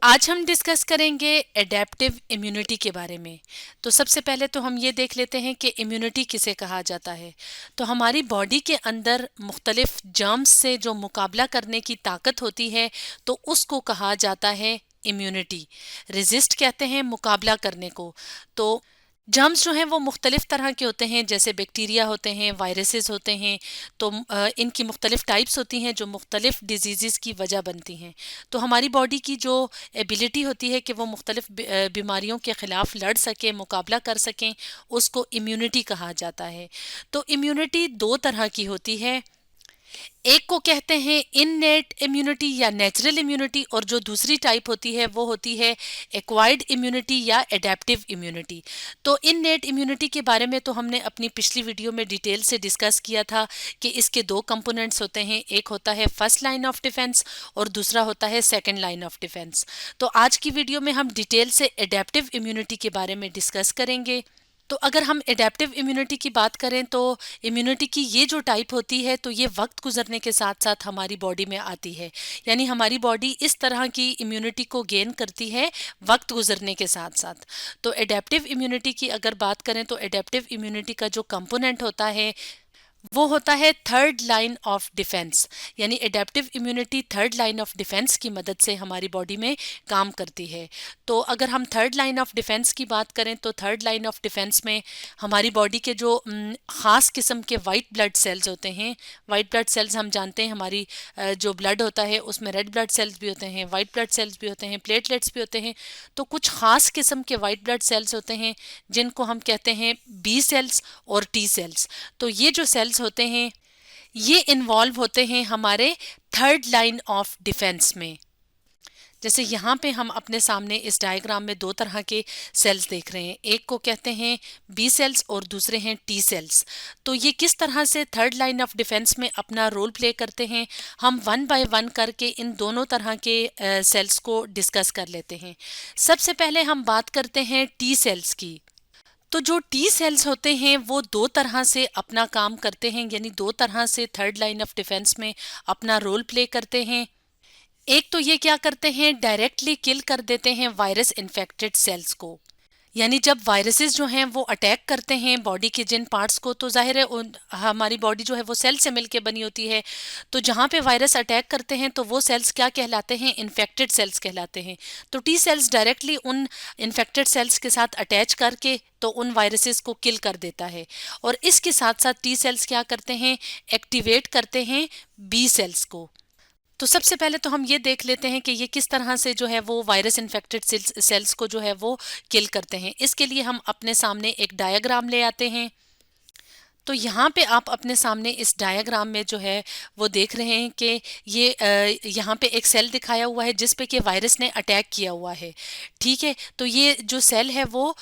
आज हम डिस्कस करेंगे एडेप्टिव इम्यूनिटी के बारे में। तो सबसे पहले तो हम ये देख लेते हैं कि इम्यूनिटी किसे कहा जाता है। तो हमारी बॉडी के अंदर मुख्तलिफ जर्म्स से जो मुकाबला करने की ताकत होती है तो उसको कहा जाता है इम्यूनिटी। रेजिस्ट कहते हैं मुकाबला करने को। तो जर्म्स जो हैं वो मुख्तलिफ तरह के होते हैं, जैसे बैक्टीरिया होते हैं, वायरसेस होते हैं। तो इनकी मुख्तलिफ टाइप्स होती हैं जो मुख्तलिफ डिजीज़ की वजह बनती हैं। तो हमारी बॉडी की जो एबिलिटी होती है कि वो मुख्तलिफ बीमारियों के ख़िलाफ़ लड़ सकें, मुकाबला कर सकें, उसको इम्यूनिटी कहा जाता है। तो इम्यूनिटी दो तरह की होती है। एक को कहते हैं इननेट इम्यूनिटी या नेचुरल इम्यूनिटी, और जो दूसरी टाइप होती है वो होती है एक्वायर्ड इम्यूनिटी या एडेप्टिव इम्यूनिटी। तो इननेट इम्यूनिटी के बारे में तो हमने अपनी पिछली वीडियो में डिटेल से डिस्कस किया था कि इसके दो कंपोनेंट्स होते हैं, एक होता है फर्स्ट लाइन ऑफ डिफेंस और दूसरा होता है सेकेंड लाइन ऑफ डिफेंस। तो आज की वीडियो में हम डिटेल से एडेप्टिव इम्यूनिटी के बारे में डिस्कस करेंगे। तो अगर हम एडेप्टिव इम्यूनिटी की बात करें तो इम्यूनिटी की ये जो टाइप होती है तो ये वक्त गुजरने के साथ साथ हमारी बॉडी में आती है, यानी हमारी बॉडी इस तरह की इम्यूनिटी को गेन करती है वक्त गुजरने के साथ साथ। तो एडेप्टिव इम्यूनिटी की अगर बात करें तो एडेप्टिव इम्यूनिटी का जो कंपोनेंट होता है वो होता है थर्ड लाइन ऑफ डिफेंस, यानी adaptive immunity third line of defence की मदद से हमारी बॉडी में काम करती है। तो अगर हम थर्ड लाइन ऑफ डिफेंस की बात करें तो थर्ड लाइन ऑफ डिफेंस में हमारी बॉडी के जो ख़ास किस्म के वाइट ब्लड सेल्स होते हैं। वाइट ब्लड सेल्स हम जानते हैं हमारी जो ब्लड होता है उसमें रेड ब्लड सेल्स भी होते हैं, वाइट ब्लड सेल्स भी होते हैं, प्लेटलेट्स भी होते हैं। तो कुछ ख़ास किस्म के वाइट ब्लड सेल्स होते हैं जिनको हम कहते हैं बी सेल्स और टी सेल्स। तो ये जो सेल्स होते हैं ये इन्वॉल्व होते हैं हमारे थर्ड लाइन ऑफ डिफेंस में। जैसे यहाँ पे हम अपने सामने इस डायग्राम में दो तरह के सेल्स देख रहे हैं, एक को कहते हैं बी सेल्स और दूसरे हैं टी सेल्स। तो ये किस तरह से थर्ड लाइन ऑफ डिफेंस में अपना रोल प्ले करते हैं, हम वन बाय वन करके इन दोनों तरह के सेल्स को डिस्कस कर लेते हैं। सबसे पहले हम बात करते हैं टी सेल्स की। तो जो टी सेल्स होते हैं वो दो तरह से अपना काम करते हैं, यानी दो तरह से थर्ड लाइन ऑफ डिफेंस में अपना रोल प्ले करते हैं। एक तो ये क्या करते हैं, डायरेक्टली किल कर देते हैं वायरस इन्फेक्टेड सेल्स को। यानी जब वायरसेस जो हैं वो अटैक करते हैं बॉडी के जिन पार्ट्स को, तो जाहिर है हमारी बॉडी जो है वो सेल से मिलके बनी होती है। तो जहाँ पे वायरस अटैक करते हैं तो वो सेल्स क्या कहलाते हैं, इन्फेक्टेड सेल्स कहलाते हैं। तो टी सेल्स डायरेक्टली उन इन्फेक्टेड सेल्स के साथ अटैच करके तो उन वायरसेस को किल कर देता है। और इसके साथ साथ टी सेल्स क्या करते हैं, एक्टिवेट करते हैं बी सेल्स को। तो सबसे पहले तो हम ये देख लेते हैं कि ये किस तरह से जो है वो वायरस इन्फेक्टेड सेल्स को जो है वो किल करते हैं। इसके लिए हम अपने सामने एक डायग्राम ले आते हैं। तो यहाँ पे आप अपने सामने इस डायग्राम में जो है वो देख रहे हैं कि ये यहाँ पे एक सेल दिखाया हुआ है जिस पे कि वायरस ने अटैक किया हुआ है। ठीक है, तो ये जो सेल है वो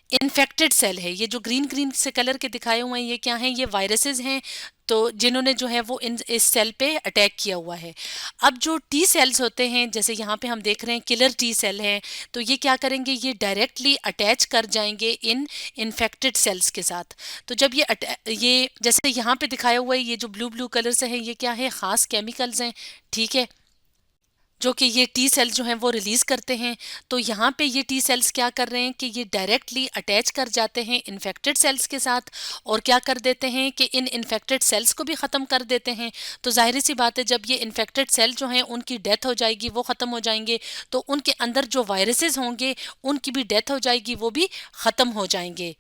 इन्फेक्टेड सेल है। ये जो ग्रीन ग्रीन से कलर के दिखाए हुए हैं ये क्या हैं, ये वायरसेस हैं तो जिन्होंने जो है वो इस सेल पे अटैक किया हुआ है। अब जो टी सेल्स होते हैं, जैसे यहाँ पे हम देख रहे हैं किलर टी सेल हैं, तो ये क्या करेंगे, ये डायरेक्टली अटैच कर जाएंगे इन इन्फेक्टेड सेल्स के साथ। तो जब ये जैसे यहाँ पे दिखाया हुआ है, ये जो ब्लू ब्लू कलर से है ये क्या है, ख़ास केमिकल्स हैं। ठीक है, जो कि ये टी सेल्स जो हैं वो रिलीज करते हैं। तो यहाँ पे ये टी सेल्स क्या कर रहे हैं कि ये डायरेक्टली अटैच कर जाते हैं इन्फेक्टेड सेल्स के साथ और क्या कर देते हैं कि इन इन्फेक्टेड सेल्स को भी ख़त्म कर देते हैं। तो जाहिर सी बात है जब ये इन्फेक्टेड सेल जो हैं उनकी डेथ हो जाएगी, वो ख़त्म हो जाएंगे, तो उनके अंदर जो वायरसेस होंगे उनकी भी डेथ हो जाएगी, वो भी ख़त्म हो जाएंगे।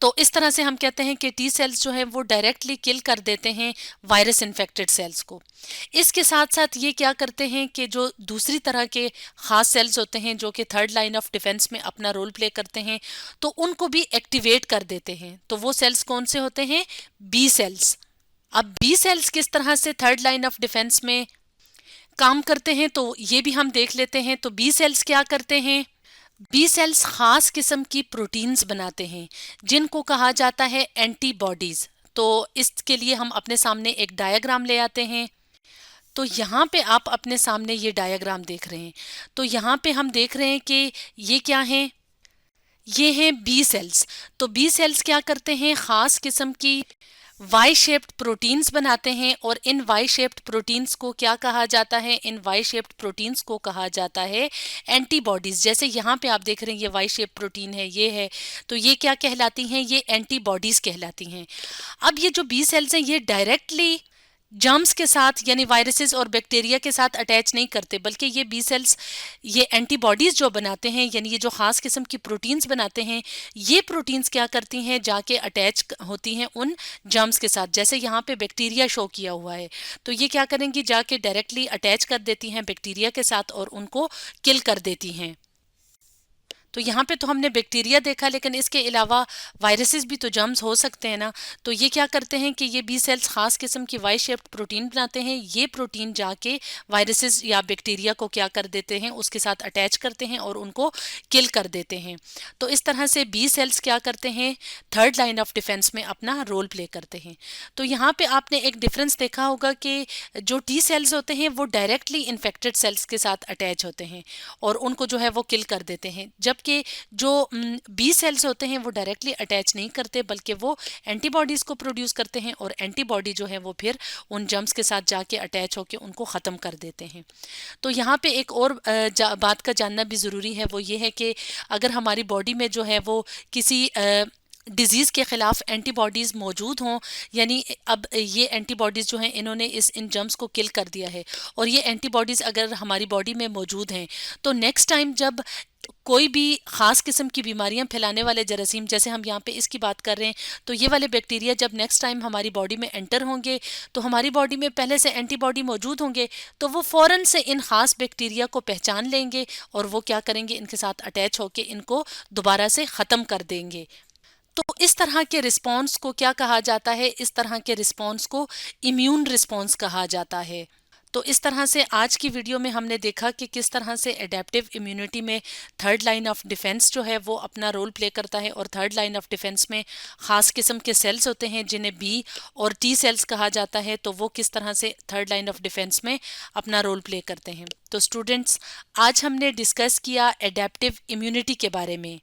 तो इस तरह से हम कहते हैं कि टी सेल्स जो है वो डायरेक्टली किल कर देते हैं वायरस इन्फेक्टेड सेल्स को। इसके साथ साथ ये क्या करते हैं कि जो दूसरी तरह के ख़ास सेल्स होते हैं जो कि थर्ड लाइन ऑफ डिफेंस में अपना रोल प्ले करते हैं, तो उनको भी एक्टिवेट कर देते हैं। तो वो सेल्स कौन से होते हैं, बी सेल्स। अब बी सेल्स किस तरह से थर्ड लाइन ऑफ डिफेंस में काम करते हैं तो ये भी हम देख लेते हैं। तो बी सेल्स क्या करते हैं, बी सेल्स खास किस्म की प्रोटीन्स बनाते हैं जिनको कहा जाता है एंटीबॉडीज। तो इसके लिए हम अपने सामने एक डायग्राम ले आते हैं। तो यहाँ पे आप अपने सामने ये डायग्राम देख रहे हैं। तो यहाँ पे हम देख रहे हैं कि ये क्या है, ये हैं बी सेल्स। तो बी सेल्स क्या करते हैं, खास किस्म की वाई शेप्ड प्रोटीन्स बनाते हैं, और इन वाई शेप्ड प्रोटीन्स को क्या कहा जाता है? इन वाई शेप्ड प्रोटीन्स को कहा जाता है एंटीबॉडीज। जैसे यहाँ पे आप देख रहे हैं ये वाई शेप प्रोटीन है, ये है, तो ये क्या कहलाती हैं? ये एंटीबॉडीज कहलाती हैं। अब ये जो बी सेल्स हैं ये डायरेक्टली जर्म्स के साथ यानी वायरसेस और बैक्टीरिया के साथ अटैच नहीं करते, बल्कि ये बी सेल्स ये एंटीबॉडीज़ जो बनाते हैं, यानी ये जो ख़ास किस्म की प्रोटीन्स बनाते हैं, ये प्रोटीन्स क्या करती हैं? जाके अटैच होती हैं उन जर्म्स के साथ। जैसे यहाँ पे बैक्टीरिया शो किया हुआ है, तो ये क्या करेंगी? जाके डायरेक्टली अटैच कर देती हैं बैक्टीरिया के साथ और उनको किल कर देती हैं। तो यहाँ पे तो हमने बैक्टीरिया देखा, लेकिन इसके अलावा वायरसेस भी तो जर्म्स हो सकते हैं ना। तो ये क्या करते हैं कि ये बी सेल्स खास किस्म की वाई शेप्ड प्रोटीन बनाते हैं। ये प्रोटीन जाके वायरसेस या बैक्टीरिया को क्या कर देते हैं? उसके साथ अटैच करते हैं और उनको किल कर देते हैं। तो इस तरह से बी सेल्स क्या करते हैं? थर्ड लाइन ऑफ डिफेंस में अपना रोल प्ले करते हैं। तो यहाँ पे आपने एक डिफरेंस देखा होगा कि जो टी सेल्स होते हैं वो डायरेक्टली इन्फेक्टेड सेल्स के साथ अटैच होते हैं और उनको जो है वो किल कर देते हैं, जबकि जो बी सेल्स होते हैं वो डायरेक्टली अटैच नहीं करते, बल्कि वो एंटीबॉडीज़ को प्रोड्यूस करते हैं और एंटीबॉडी जो है वो फिर उन जर्म्स के साथ जाके अटैच होकर उनको ख़त्म कर देते हैं। तो यहाँ पे एक और बात का जानना भी ज़रूरी है, वो ये है कि अगर हमारी बॉडी में जो है वो किसी डिजीज़ के ख़िलाफ़ एंटीबॉडीज़ मौजूद हों, यानी अब ये एंटीबॉडीज़ जो हैं इन्होंने इन जर्म्स को किल कर दिया है, और ये एंटीबॉडीज़ अगर हमारी बॉडी में मौजूद हैं, तो नेक्स्ट टाइम जब कोई भी ख़ास किस्म की बीमारियां फैलाने वाले जरासीम, जैसे हम यहाँ पे इसकी बात कर रहे हैं, तो ये वाले बैक्टीरिया जब नेक्स्ट टाइम हमारी बॉडी में एंटर होंगे, तो हमारी बॉडी में पहले से एंटीबॉडी मौजूद होंगे, तो वो फ़ौरन से इन ख़ास बैक्टीरिया को पहचान लेंगे और वो क्या करेंगे? इनके साथ अटैच होकर इनको दोबारा से ख़त्म कर देंगे। तो इस तरह के रिस्पॉन्स को क्या कहा जाता है? इस तरह के रिस्पॉन्स को इम्यून रिस्पॉन्स कहा जाता है। तो इस तरह से आज की वीडियो में हमने देखा कि किस तरह से एडेप्टिव इम्यूनिटी में थर्ड लाइन ऑफ डिफेंस जो है वो अपना रोल प्ले करता है, और थर्ड लाइन ऑफ डिफेंस में ख़ास किस्म के सेल्स होते हैं जिन्हें बी और टी सेल्स कहा जाता है, तो वो किस तरह से थर्ड लाइन ऑफ डिफेंस में अपना रोल प्ले करते हैं। तो स्टूडेंट्स, आज हमने डिस्कस किया एडेप्टिव इम्यूनिटी के बारे में।